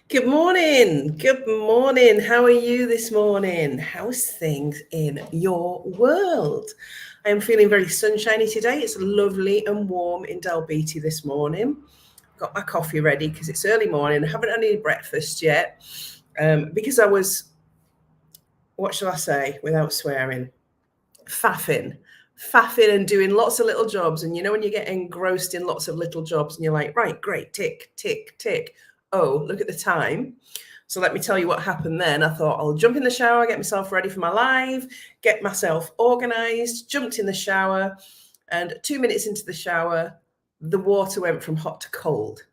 Good morning. Good morning. How are you this morning? How's things in your world? I am feeling very sunshiny today. It's lovely and warm in Dalbeattie this morning. Got my coffee ready because it's early morning. I haven't had any breakfast yet because I was, what shall I say without swearing? Faffing and doing lots of little jobs. And you know, when you get engrossed in lots of little jobs and you're like, right, great, tick, tick, tick. Oh, look at the time. So let me tell you what happened then. I thought I'll jump in the shower, get myself ready for my live, get myself organized, jumped in the shower. And 2 minutes into the shower, the water went from hot to cold.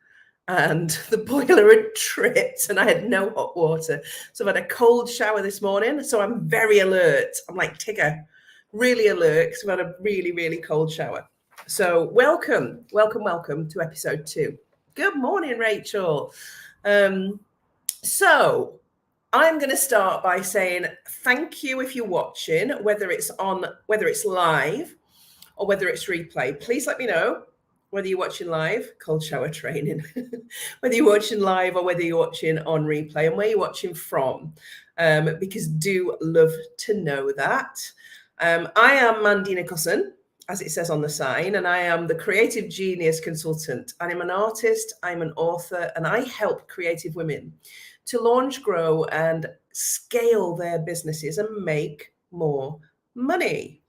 And the boiler had tripped and I had no hot water. So I've had a cold shower this morning. So I'm very alert. I'm like Tigger, really alert because I've had a really, really cold shower. So welcome to episode 2. Good morning, Rachel. So I'm going to start by saying thank you if you're watching, whether it's live or whether it's replay. Please let me know whether you're watching live, cold shower training, whether you're watching live or whether you're watching on replay and where you're watching from, because do love to know that. I am Mandy Nicholson, as it says on the sign, and I am the Creative Genius Consultant. And I'm an artist, I'm an author, and I help creative women to launch, grow, and scale their businesses and make more money.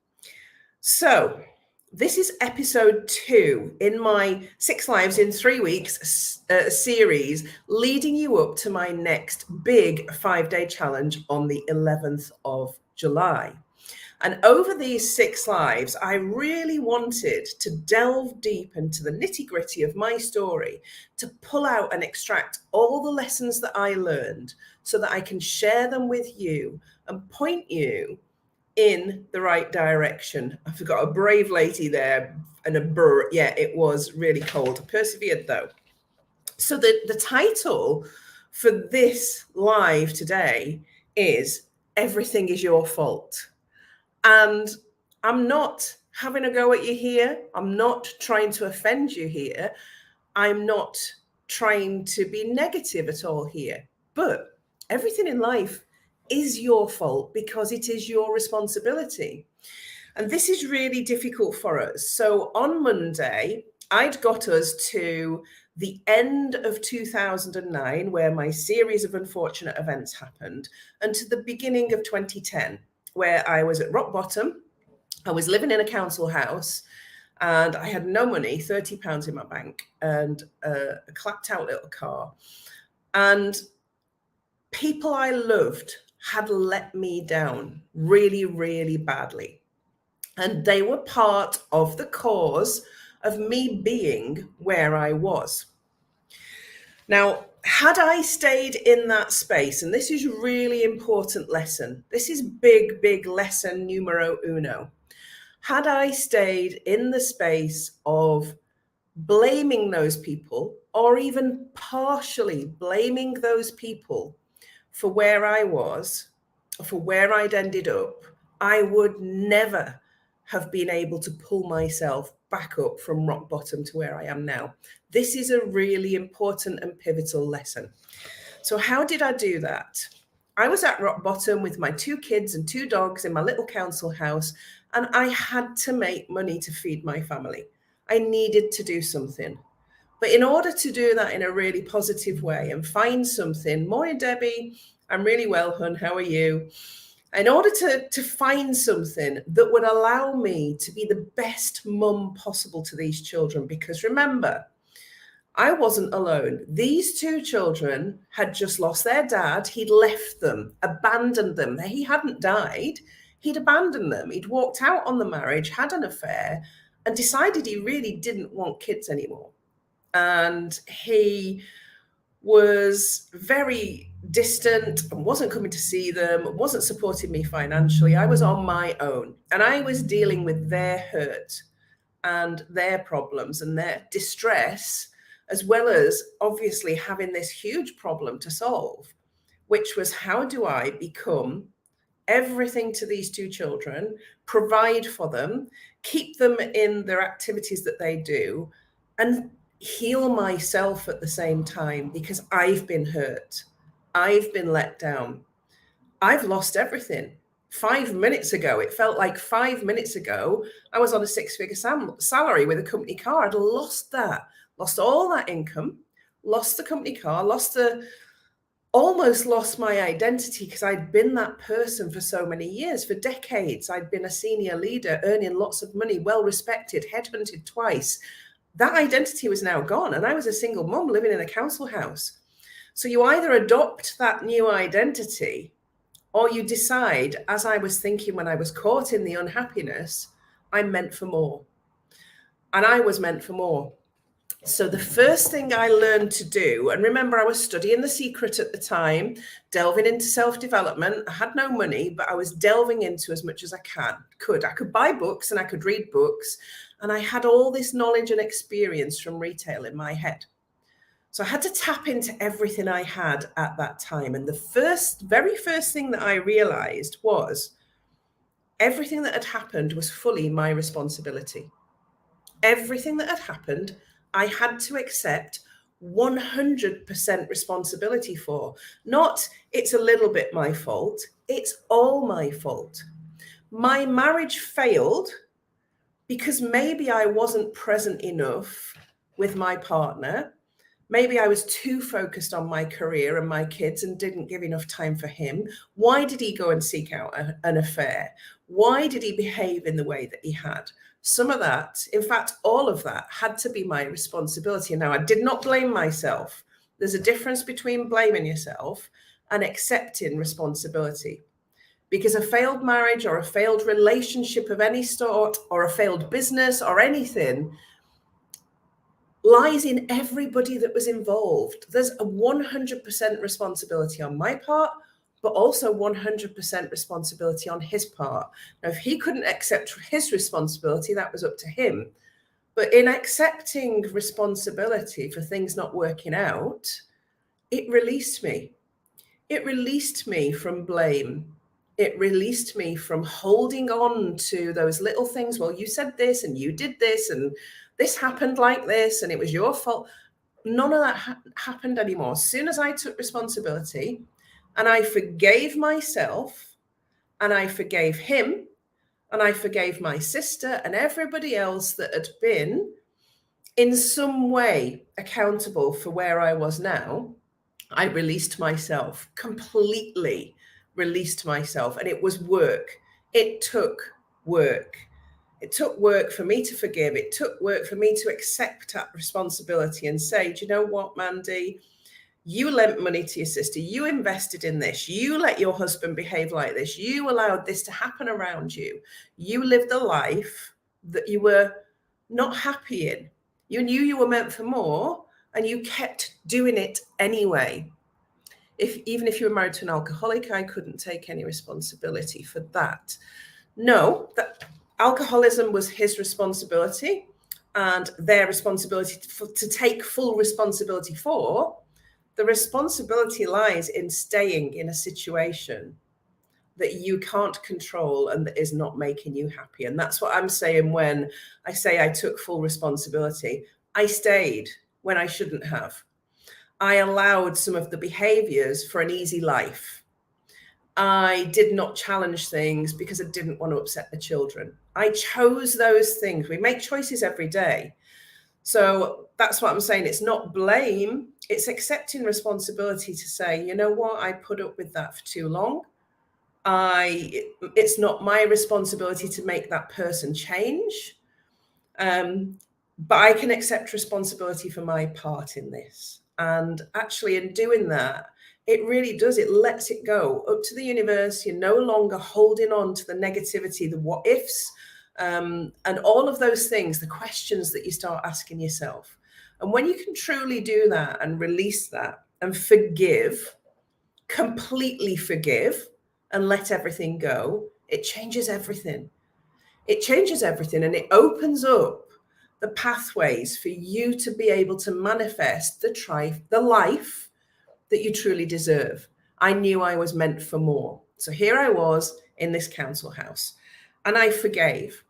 So this is episode 2 in my 6 Lives in 3 Weeks series, leading you up to my next big 5-day challenge on the 11th of July. And over these 6 lives, I really wanted to delve deep into the nitty-gritty of my story, to pull out and extract all the lessons that I learned so that I can share them with you and point you in the right direction. I forgot a brave lady there and a burr. Yeah, it was really cold. I persevered though. So the title for this live today is Everything is Your Fault. And I'm not having a go at you here. I'm not trying to offend you here. I'm not trying to be negative at all here. But everything in life is your fault because it is your responsibility. And this is really difficult for us. So on Monday, I'd got us to the end of 2009, where my series of unfortunate events happened, and to the beginning of 2010, where I was at rock bottom. I was living in a council house and I had no money, £30 in my bank, and a clapped out little car. And people I loved had let me down really, really badly. And they were part of the cause of me being where I was. Now, had I stayed in that space, and this is really important lesson, this is big, big lesson numero uno. Had I stayed in the space of blaming those people, or even partially blaming those people for where I was, for where I'd ended up, I would never have been able to pull myself back up from rock bottom to where I am now. This is a really important and pivotal lesson. So how did I do that? I was at rock bottom with my 2 kids and 2 dogs in my little council house, and I had to make money to feed my family. I needed to do something. But in order to do that in a really positive way and find something, morning, Debbie, I'm really well, hun, how are you? In order to find something that would allow me to be the best mum possible to these children, because remember, I wasn't alone. These 2 children had just lost their dad. He'd left them, abandoned them. He hadn't died. He'd abandoned them. He'd walked out on the marriage, had an affair, and decided he really didn't want kids anymore. And he was very distant and wasn't coming to see them, wasn't supporting me financially. I was on my own and I was dealing with their hurt and their problems and their distress, as well as obviously having this huge problem to solve, which was how do I become everything to these 2 children, provide for them, keep them in their activities that they do, and heal myself at the same time, because I've been hurt. I've been let down. I've lost everything. 5 minutes ago, it felt like 5 minutes ago, I was on a six-figure salary with a company car. I'd lost that, lost all that income, lost the company car, almost lost my identity, because I'd been that person for so many years, for decades. I'd been a senior leader, earning lots of money, well respected, headhunted twice. That identity was now gone. And I was a single mom living in a council house. So you either adopt that new identity, or you decide, as I was thinking when I was caught in the unhappiness, I'm meant for more. And I was meant for more. So the first thing I learned to do, and remember, I was studying The Secret at the time, delving into self-development. I had no money, but I was delving into as much as I could. I could buy books and I could read books. And I had all this knowledge and experience from retail in my head. So I had to tap into everything I had at that time. And the very first thing that I realized was everything that had happened was fully my responsibility. Everything that had happened, I had to accept 100% responsibility for. Not, it's a little bit my fault, it's all my fault. My marriage failed because maybe I wasn't present enough with my partner. Maybe I was too focused on my career and my kids and didn't give enough time for him. Why did he go and seek out an affair? Why did he behave in the way that he had? Some of that, in fact, all of that had to be my responsibility. Now, I did not blame myself. There's a difference between blaming yourself and accepting responsibility. Because a failed marriage or a failed relationship of any sort, or a failed business or anything, lies in everybody that was involved. There's a 100% responsibility on my part, but also 100% responsibility on his part. Now, if he couldn't accept his responsibility, that was up to him. But in accepting responsibility for things not working out, it released me. It released me from blame. It released me from holding on to those little things. Well, you said this and you did this and this happened like this and it was your fault. None of that happened anymore. As soon as I took responsibility and I forgave myself and I forgave him and I forgave my sister and everybody else that had been in some way accountable for where I was now, I released myself, completely released myself. And it was work. It took work. It took work for me to forgive. It took work for me to accept that responsibility and say, do you know what, Mandy? You lent money to your sister. You invested in this. You let your husband behave like this. You allowed this to happen around you. You lived a life that you were not happy in. You knew you were meant for more and you kept doing it anyway. Even if you were married to an alcoholic, I couldn't take any responsibility for that. No, that alcoholism was his responsibility and their responsibility to take full responsibility for. The responsibility lies in staying in a situation that you can't control and that is not making you happy. And that's what I'm saying when I say I took full responsibility. I stayed when I shouldn't have. I allowed some of the behaviors for an easy life. I did not challenge things because I didn't want to upset the children. I chose those things. We make choices every day. So that's what I'm saying. It's not blame. It's accepting responsibility to say, you know what, I put up with that for too long. It's not my responsibility to make that person change. But I can accept responsibility for my part in this. And actually, in doing that, it really does. It lets it go up to the universe. You're no longer holding on to the negativity, the what ifs, and all of those things, the questions that you start asking yourself. And when you can truly do that and release that and forgive, completely forgive and let everything go, it changes everything. It changes everything and it opens up the pathways for you to be able to manifest the life that you truly deserve. I knew I was meant for more. So here I was in this council house and I forgave.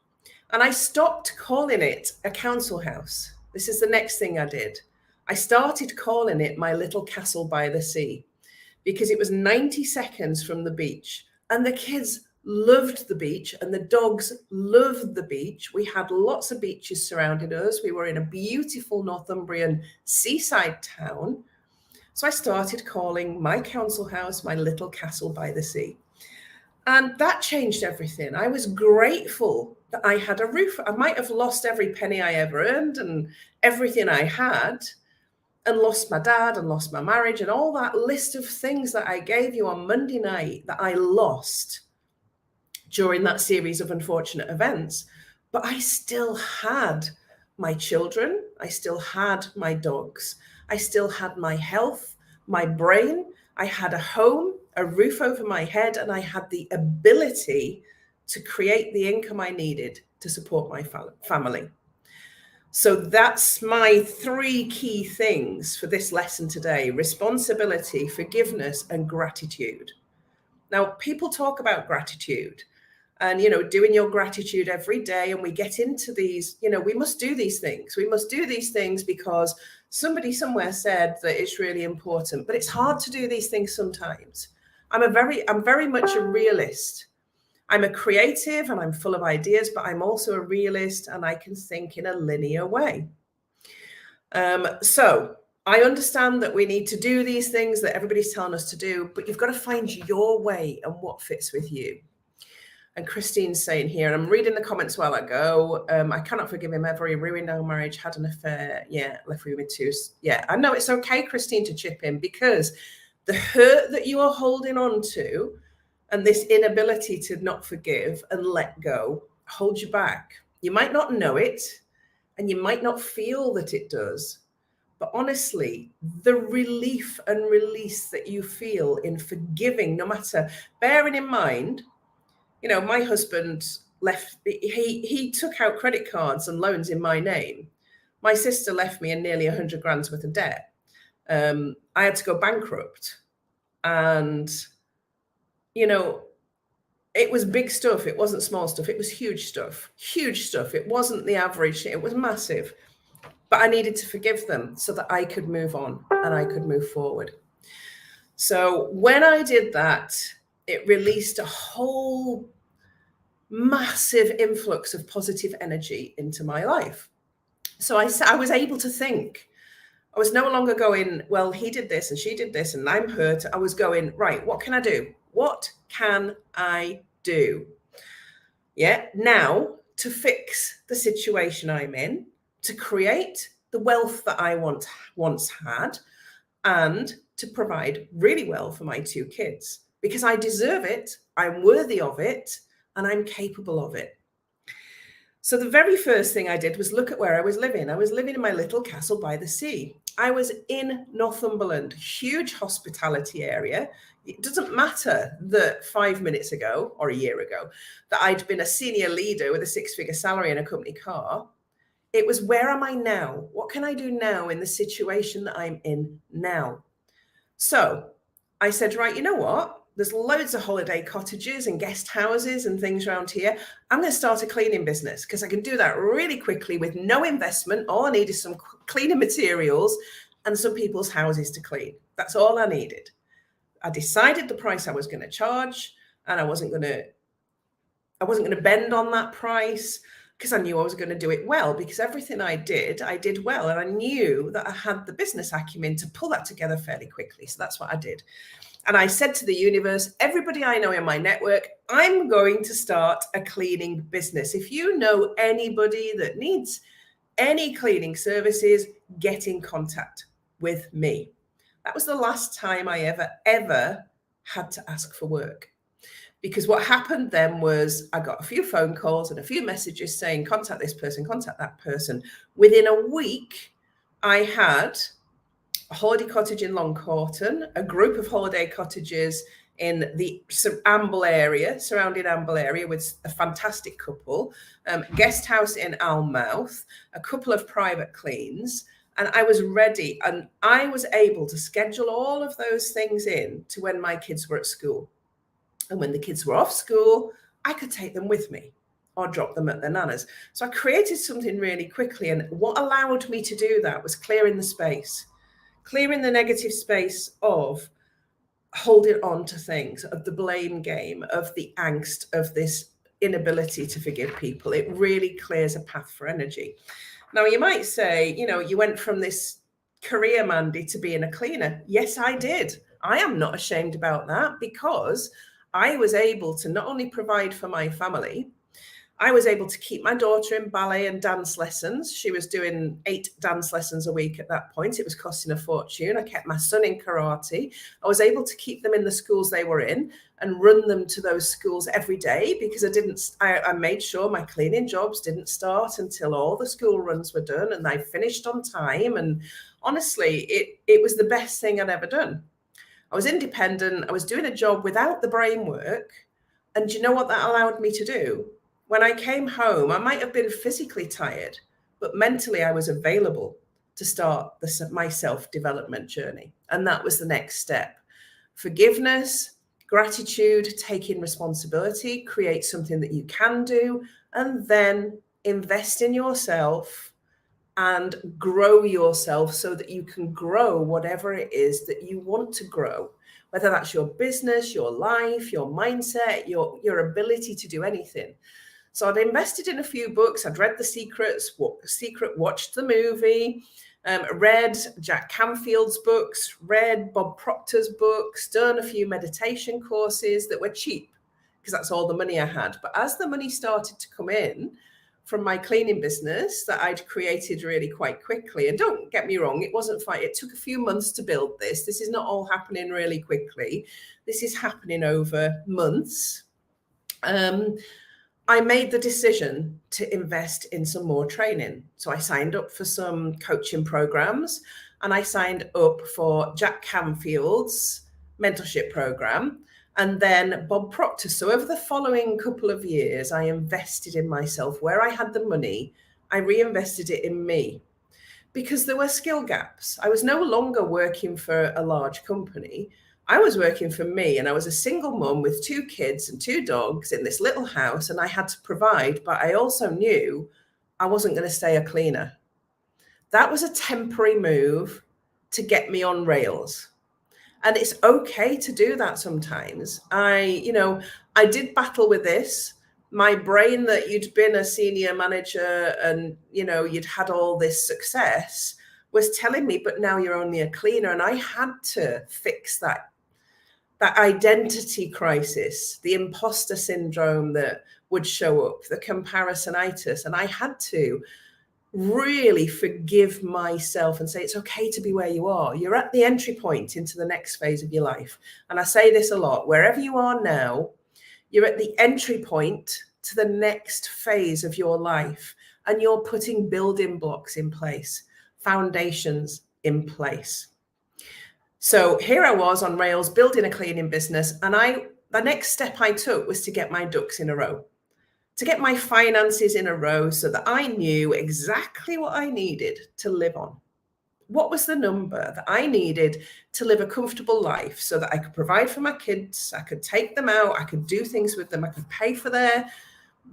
And I stopped calling it a council house. this is the next thing I did. I started calling it my little castle by the sea because it was 90 seconds from the beach, and the kids loved the beach and the dogs loved the beach. We had lots of beaches surrounding us. We were in a beautiful Northumbrian seaside town. So I started calling my council house my little castle by the sea. And that changed everything. I was grateful that I had a roof. I might have lost every penny I ever earned and everything I had, and lost my dad and lost my marriage and all that list of things that I gave you on Monday night that I lost during that series of unfortunate events. But I still had my children. I still had my dogs. I still had my health, my brain. I had a home, a roof over my head, and I had the ability to create the income I needed to support my family. So that's my 3 key things for this lesson today: responsibility, forgiveness, and gratitude. Now, people talk about gratitude and, doing your gratitude every day. And we get into these, we must do these things. We must do these things because somebody somewhere said that it's really important, but it's hard to do these things sometimes. I'm very much a realist. I'm a creative and I'm full of ideas, but I'm also a realist and I can think in a linear way. So I understand that we need to do these things that everybody's telling us to do, but you've got to find your way and what fits with you. And Christine's saying here, and I'm reading the comments while I go, I cannot forgive him ever. He ruined our marriage, had an affair. Yeah, left me with 2. Yeah, I know it's okay, Christine, to chip in, because the hurt that you are holding on to and this inability to not forgive and let go holds you back. You might not know it and you might not feel that it does, but honestly, the relief and release that you feel in forgiving, no matter, bearing in mind, my husband left, he took out credit cards and loans in my name. My sister left me in nearly 100 grand's worth of debt. I had to go bankrupt. And, it was big stuff. It wasn't small stuff. It was huge stuff. It wasn't the average. It was massive. But I needed to forgive them so that I could move on and I could move forward. So when I did that, it released a whole massive influx of positive energy into my life. So I was able to think. I was no longer going, well, he did this and she did this and I'm hurt. I was going, right, what can I do? What can I do? Yeah, now to fix the situation I'm in, to create the wealth that I once had, and to provide really well for my 2 kids, because I deserve it, I'm worthy of it, and I'm capable of it. So the very first thing I did was look at where I was living. I was living in my little castle by the sea. I was in Northumberland, huge hospitality area. It doesn't matter that 5 minutes ago or a year ago that I'd been a senior leader with a 6-figure salary and a company car. It was, where am I now? What can I do now in the situation that I'm in now? So I said, right, you know what? There's loads of holiday cottages and guest houses and things around here. I'm going to start a cleaning business because I can do that really quickly with no investment. All I need is some cleaning materials and some people's houses to clean. That's all I needed. I decided the price I was going to charge, and I wasn't going to bend on that price, because I knew I was going to do it well, because everything I did well. And I knew that I had the business acumen to pull that together fairly quickly. So that's what I did. And I said to the universe, everybody I know in my network, I'm going to start a cleaning business. If you know anybody that needs any cleaning services, get in contact with me. That was the last time I ever had to ask for work. Because what happened then was I got a few phone calls and a few messages saying, contact this person, contact that person. Within a week, I had a holiday cottage in Long Corton, a group of holiday cottages in the Amble area, surrounding Amble area, with a fantastic couple, guest house in Almouth, a couple of private cleans, and I was ready. And I was able to schedule all of those things in to when my kids were at school. And when the kids were off school, I could take them with me. or drop them at their nana's. So I created something really quickly. And what allowed me to do that was clearing the negative space of holding on to things, of the blame game, of the angst, of this inability to forgive people. It really clears a path for energy. Now, you might say, you went from this career, Mandy, to being a cleaner. Yes, I did. I am not ashamed about that, because I was able to not only provide for my family, I was able to keep my daughter in ballet and dance lessons. She was doing 8 dance lessons a week at that point. It was costing a fortune. I kept my son in karate. I was able to keep them in the schools they were in and run them to those schools every day, because I made sure my cleaning jobs didn't start until all the school runs were done and I finished on time. And honestly, it was the best thing I'd ever done. I was independent. I was doing a job without the brain work. And do you know what that allowed me to do? When I came home, I might have been physically tired, but mentally I was available to start my self-development journey. And that was the next step. Forgiveness, gratitude, taking responsibility, create something that you can do, and then invest in yourself and grow yourself so that you can grow whatever it is that you want to grow, whether that's your business, your life, your mindset, your ability to do anything. So I'd invested in a few books. I'd read The Secret, watched the movie, read Jack Canfield's books, read Bob Proctor's books, done a few meditation courses that were cheap because that's all the money I had. But as the money started to come in from my cleaning business that I'd created really quite quickly, and don't get me wrong, it wasn't fine. It took a few months to build this. This is not all happening really quickly. This is happening over months. I made the decision to invest in some more training. So I signed up for some coaching programs, and I signed up for Jack Canfield's mentorship program and then Bob Proctor. So over the following couple of years, I invested in myself. Where I had the money, I reinvested it in me, because there were skill gaps. I was no longer working for a large company. I was working for me, and I was a single mum with 2 kids and 2 dogs in this little house, and I had to provide, but I also knew I wasn't going to stay a cleaner. That was a temporary move to get me on rails. And it's okay to do that sometimes. I did battle with this. My brain, that you'd been a senior manager and, you'd had all this success, was telling me, but now you're only a cleaner. And I had to fix that identity crisis, the imposter syndrome that would show up, the comparisonitis. And I had to really forgive myself and say, it's okay to be where you are. You're at the entry point into the next phase of your life. And I say this a lot, wherever you are now, you're at the entry point to the next phase of your life. And you're putting building blocks in place, foundations in place. So here I was on rails, building a cleaning business. And the next step I took was to get my ducks in a row, to get my finances in a row so that I knew exactly what I needed to live on. What was the number that I needed to live a comfortable life so that I could provide for my kids, I could take them out, I could do things with them, I could pay for their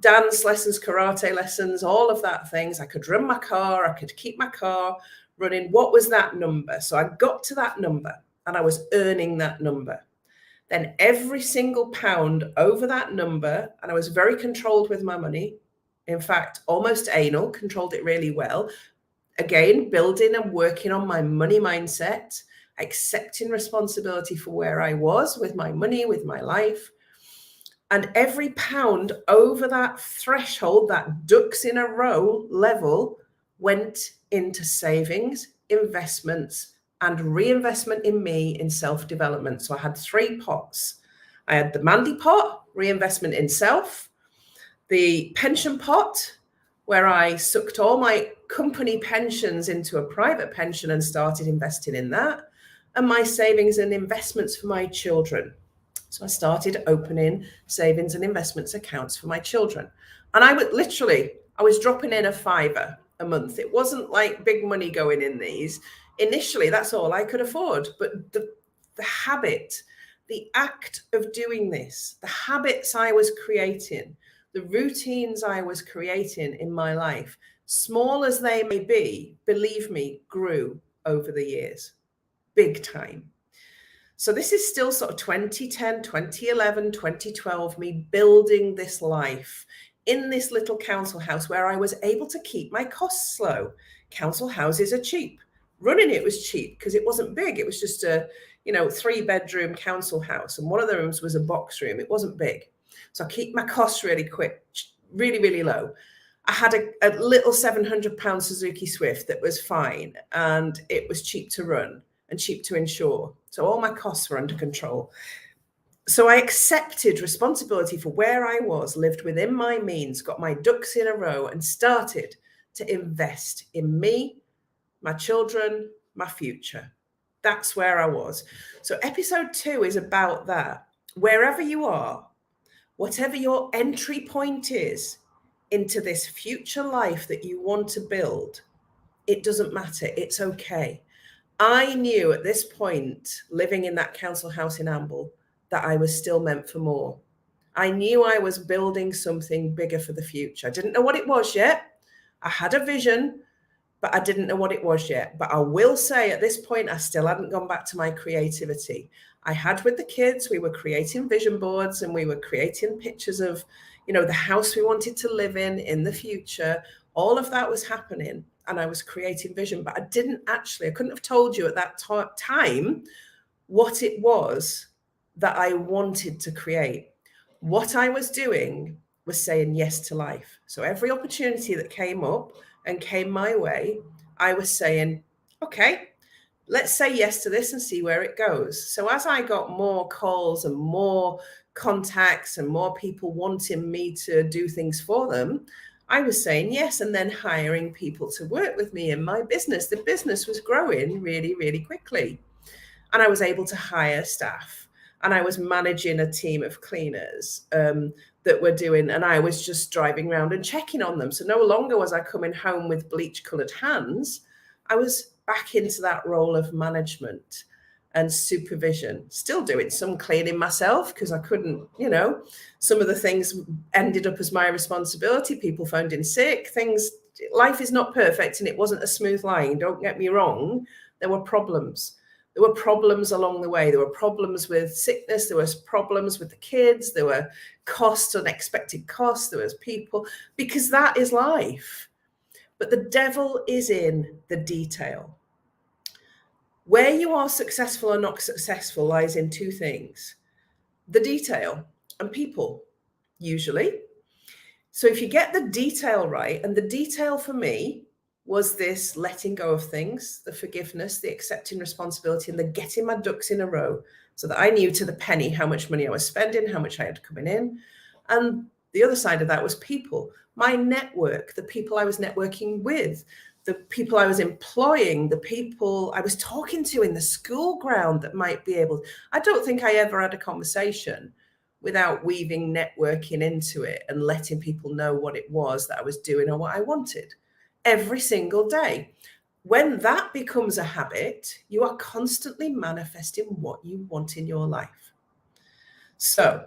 dance lessons, karate lessons, all of that things. I could run my car, I could keep my car running. What was that number? So I got to that number and I was earning that number. Then every single pound over that number, and I was very controlled with my money. In fact, almost anal, controlled it really well. Again, building and working on my money mindset, accepting responsibility for where I was with my money, with my life. And every pound over that threshold, that ducks in a row level, went into savings, investments, and reinvestment in me in self-development. So I had 3 pots. I had the Mandy pot, reinvestment in self, the pension pot, where I sucked all my company pensions into a private pension and started investing in that, and my savings and investments for my children. So I started opening savings and investments accounts for my children. And I was dropping in a £5 a month. It wasn't like big money going in these. Initially, that's all I could afford. But the habit, the act of doing this, the habits I was creating, the routines I was creating in my life, small as they may be, believe me, grew over the years, big time. So this is still sort of 2010, 2011, 2012, me building this life in this little council house where I was able to keep my costs low. Council houses are cheap. Running it was cheap because it wasn't big. It was just a, 3-bedroom council house. And one of the rooms was a box room. It wasn't big. So I keep my costs really quick, really, really low. I had a little £700 Suzuki Swift that was fine, and it was cheap to run and cheap to insure. So all my costs were under control. So I accepted responsibility for where I was, lived within my means, got my ducks in a row, and started to invest in me, my children, my future. That's where I was. So episode 2 is about that. Wherever you are, whatever your entry point is into this future life that you want to build, it doesn't matter. It's okay. I knew at this point, living in that council house in Amble, that I was still meant for more. I knew I was building something bigger for the future. I didn't know what it was yet. I had a vision, but I didn't know what it was yet. But I will say at this point, I still hadn't gone back to my creativity. I had with the kids, we were creating vision boards and we were creating pictures of, the house we wanted to live in the future. All of that was happening and I was creating vision, but I couldn't have told you at that time what it was that I wanted to create. What I was doing was saying yes to life. So every opportunity that came up and came my way, I was saying, okay, let's say yes to this and see where it goes. So as I got more calls and more contacts and more people wanting me to do things for them, I was saying yes, and then hiring people to work with me in my business. The business was growing really, really quickly. And I was able to hire staff, and I was managing a team of cleaners that were doing, and I was just driving around and checking on them. So no longer was I coming home with bleach-colored hands. I was back into that role of management and supervision, still doing some cleaning myself because I couldn't, some of the things ended up as my responsibility. People phoned in sick, life is not perfect, and it wasn't a smooth line. Don't get me wrong. There were problems. There were problems along the way. There were problems with sickness. There was problems with the kids. There were costs, unexpected costs. There was people, because that is life. But the devil is in the detail. Where you are successful or not successful lies in 2 things: the detail and people, usually. So if you get the detail right, and the detail for me was this letting go of things, the forgiveness, the accepting responsibility, and the getting my ducks in a row so that I knew to the penny how much money I was spending, how much I had coming in. And the other side of that was people, my network, the people I was networking with, the people I was employing, the people I was talking to in the school ground that might be able. I don't think I ever had a conversation without weaving networking into it and letting people know what it was that I was doing or what I wanted every single day. When that becomes a habit, you are constantly manifesting what you want in your life. So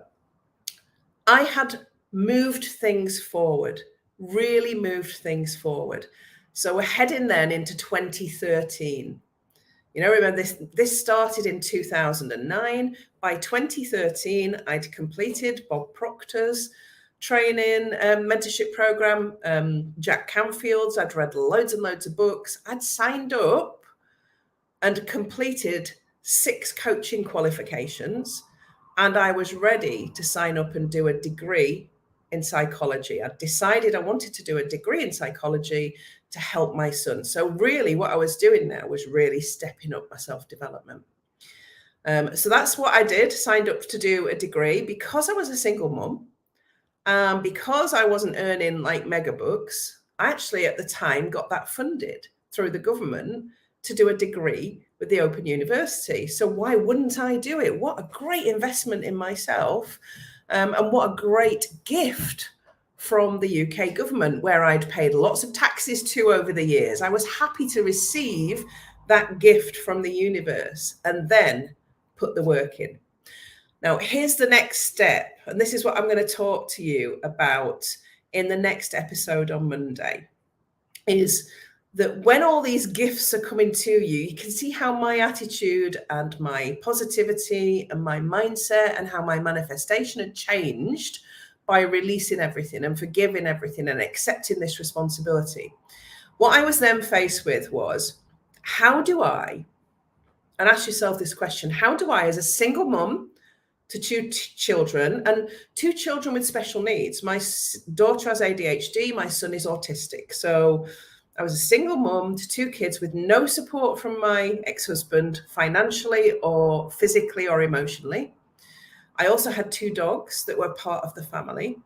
I had moved things forward, really moved things forward. So we're heading then into 2013. Remember this started in 2009. By 2013, I'd completed Bob Proctor's training mentorship program, Jack Canfield's. I'd read loads and loads of books. I'd signed up and completed 6 coaching qualifications, and I was ready to sign up and do a degree in psychology. I decided I wanted to do a degree in psychology to help my son. So really what I was doing now was really stepping up my self-development. So that's what I did, signed up to do a degree because I was a single mum. Because I wasn't earning like mega bucks, I actually at the time got that funded through the government to do a degree with the Open University. So why wouldn't I do it? What a great investment in myself, and what a great gift from the UK government, where I'd paid lots of taxes to over the years. I was happy to receive that gift from the universe and then put the work in. Now, here's the next step, and this is what I'm going to talk to you about in the next episode on Monday, is that when all these gifts are coming to you, you can see how my attitude and my positivity and my mindset and how my manifestation had changed by releasing everything and forgiving everything and accepting this responsibility. What I was then faced with was, how do I, and ask yourself this question, how do I, as a single mum to two children and two children with special needs, my daughter has ADHD, my son is autistic. So I was a single mum to two kids with no support from my ex-husband financially or physically or emotionally. I also had two dogs that were part of the family.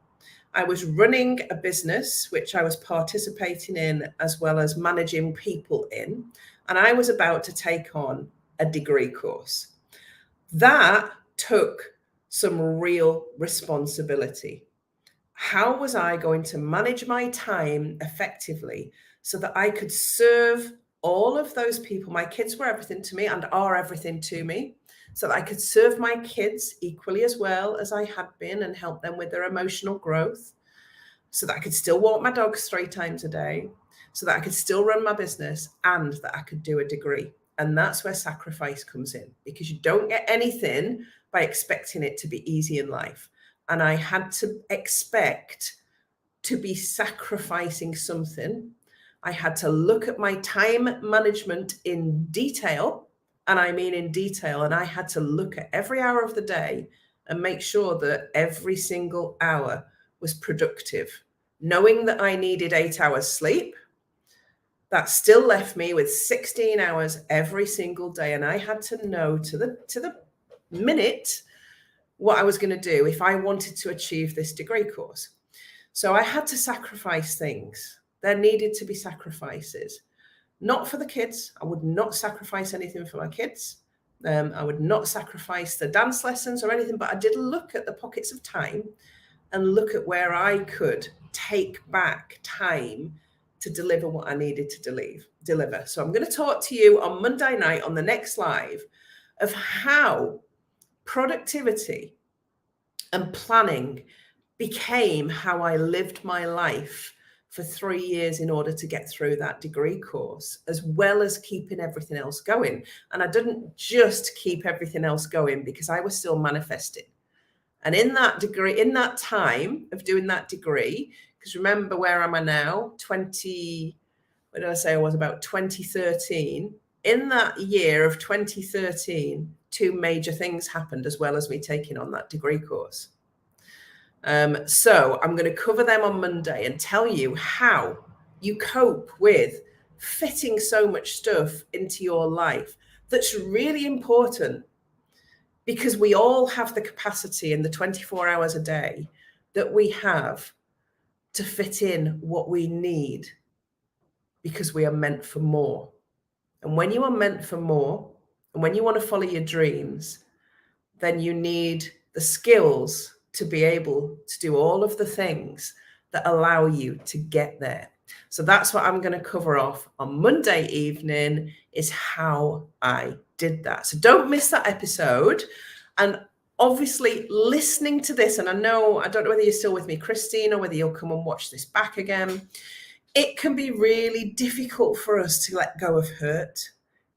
I was running a business, which I was participating in, as well as managing people in. And I was about to take on a degree course. That took some real responsibility. How was I going to manage my time effectively so that I could serve all of those people? My kids were everything to me and are everything to me, so that I could serve my kids equally as well as I had been and help them with their emotional growth, so that I could still walk my dogs 3 times a day, so that I could still run my business and that I could do a degree. And that's where sacrifice comes in, because you don't get anything by expecting it to be easy in life. And I had to expect to be sacrificing something. I had to look at my time management in detail, and I mean in detail. And I had to look at every hour of the day and make sure that every single hour was productive, knowing that I needed 8 hours sleep. That still left me with 16 hours every single day. And I had to know to the minute what I was going to do if I wanted to achieve this degree course. So I had to sacrifice things. There needed to be sacrifices, not for the kids. I would not sacrifice anything for my kids. I would not sacrifice the dance lessons or anything, but I did look at the pockets of time and look at where I could take back time to deliver what I needed to deliver. So I'm going to talk to you on Monday night on the next live of how productivity and planning became how I lived my life for 3 years in order to get through that degree course, as well as keeping everything else going. And I didn't just keep everything else going because I was still manifesting. And in that degree, in that time of doing that degree, because remember, where am I now? 20, what did I say? I was about 2013. In that year of 2013, 2 major things happened, as well as me taking on that degree course. So I'm going to cover them on Monday and tell you how you cope with fitting so much stuff into your life that's really important, because we all have the capacity in the 24 hours a day that we have to fit in what we need, because we are meant for more. And when you are meant for more, and when you want to follow your dreams, then you need the skills to be able to do all of the things that allow you to get there. So that's what I'm going to cover off on Monday evening, is how I did that. So don't miss that episode. And obviously listening to this, and I don't know whether you're still with me, Christine, or whether you'll come and watch this back again. It can be really difficult for us to let go of hurt.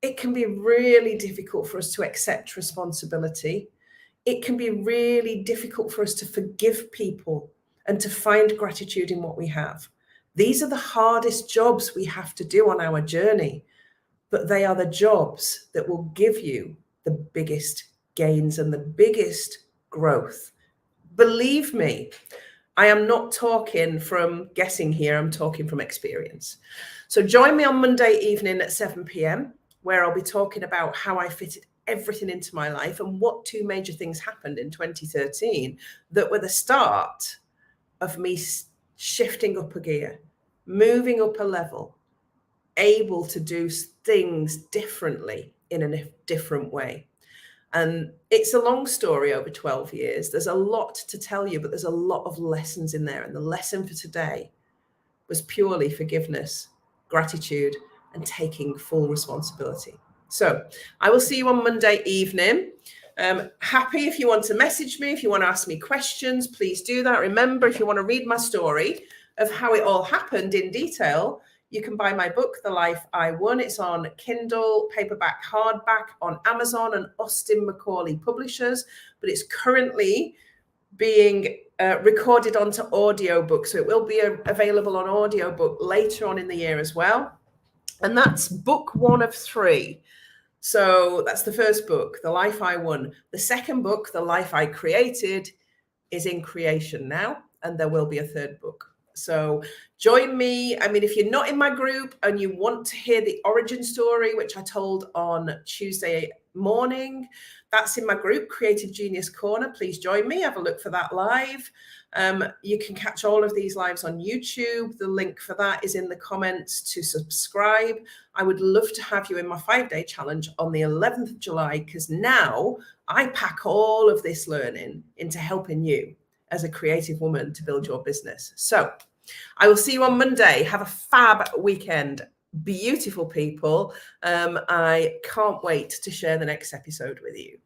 It can be really difficult for us to accept responsibility. It can be really difficult for us to forgive people and to find gratitude in what we have. These are the hardest jobs we have to do on our journey, but they are the jobs that will give you the biggest gains and the biggest growth. Believe me, I am not talking from guessing here, I'm talking from experience. So join me on Monday evening at 7 p.m, where I'll be talking about how I fitted everything into my life and what 2 major things happened in 2013 that were the start of me shifting up a gear, moving up a level, able to do things differently in a different way. And it's a long story over 12 years. There's a lot to tell you, but there's a lot of lessons in there. And the lesson for today was purely forgiveness, gratitude, and taking full responsibility. So I will see you on Monday evening. Happy if you want to message me, if you want to ask me questions, please do that. Remember, if you want to read my story of how it all happened in detail, you can buy my book, The Life I Won. It's on Kindle, paperback, hardback, on Amazon and Austin Macaulay Publishers, but it's currently being recorded onto audiobook. So it will be available on audiobook later on in the year as well. And that's book 1 of 3. So that's the first book, The Life I Won. The second book, The Life I Created, is in creation now, and there will be a third book. So join me. I mean, if you're not in my group and you want to hear the origin story, which I told on Tuesday morning, that's in my group, Creative Genius Corner. Please join me. Have a look for that live. You can catch all of these lives on YouTube. The link for that is in the comments to subscribe. I would love to have you in my 5-day challenge on the 11th of July, because now I pack all of this learning into helping you as a creative woman to build your business. So I will see you on Monday. Have a fab weekend. Beautiful people. I can't wait to share the next episode with you.